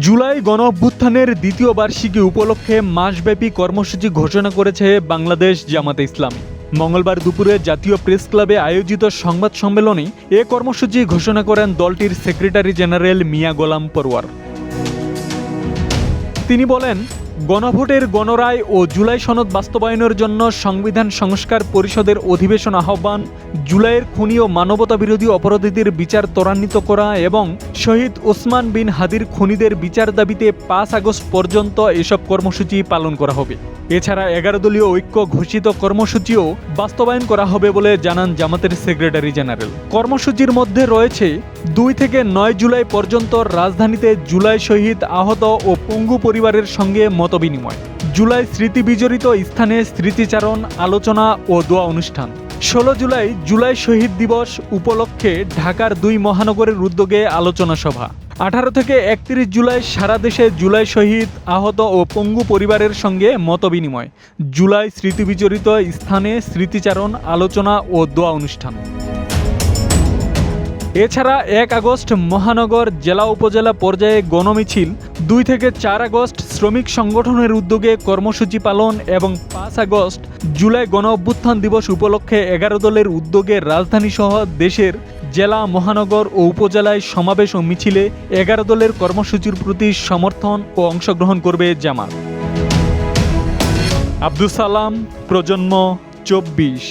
জুলাই গণঅভ্যুত্থানের দ্বিতীয় বার্ষিকী উপলক্ষে মাসব্যাপী কর্মসূচি ঘোষণা করেছে বাংলাদেশ জামাতে ইসলামী। মঙ্গলবার দুপুরে জাতীয় প্রেস ক্লাবে আয়োজিত সংবাদ সম্মেলনে এ কর্মসূচি ঘোষণা করেন দলটির সেক্রেটারি জেনারেল মিয়া গোলাম পরওয়ার। তিনি বলেন, গণভোটের গণরায় ও জুলাই সনদ বাস্তবায়নের জন্য সংবিধান সংস্কার পরিষদের অধিবেশন আহ্বান, জুলাইয়ের খুনি ও মানবতাবিরোধী অপরাধীদের বিচার ত্বরান্বিত করা এবং শহীদ ওসমান বিন হাদির খুনিদের বিচার দাবিতে ৫ আগস্ট পর্যন্ত এসব কর্মসূচি পালন করা হবে। এছাড়া ১১ দলীয় ঐক্য ঘোষিত কর্মসূচিও বাস্তবায়ন করা হবে বলে জানান জামাতের সেক্রেটারি জেনারেল। কর্মসূচির মধ্যে রয়েছে ২ থেকে ৯ জুলাই পর্যন্ত রাজধানীতে জুলাই শহীদ, আহত ও পঙ্গু পরিবারের সঙ্গে মতবিনিময়, জুলাই স্মৃতি বিজড়িত স্থানে স্মৃতিচারণ, আলোচনা ও দোয়া অনুষ্ঠান। ১৬ জুলাই জুলাই শহীদ দিবস উপলক্ষে ঢাকার ২ মহানগরের উদ্যোগে আলোচনা সভা। ১৮ থেকে ৩১ জুলাই সারা দেশে জুলাই শহীদ, আহত ও পঙ্গু পরিবারের সঙ্গে মতবিনিময়, জুলাই স্মৃতি বিজড়িত স্থানে স্মৃতিচারণ, আলোচনা ও দোয়া অনুষ্ঠান। এছাড়া ১ আগস্ট মহানগর, জেলা, উপজেলা পর্যায়ে গণমিছিল, ২ থেকে ৪ আগস্ট শ্রমিক সংগঠনের উদ্যোগে কর্মসূচি পালন এবং ৫ আগস্ট জুলাই গণঅভ্যুত্থান দিবস উপলক্ষে ১১ দলের উদ্যোগে রাজধানীসহ দেশের জেলা, মহানগর ও উপজেলায় সমাবেশ ও মিছিলে ১১ দলের কর্মসূচির প্রতি সমর্থন ও অংশগ্রহণ করবে জামাত। আব্দুস সালাম, প্রজন্ম ২৪।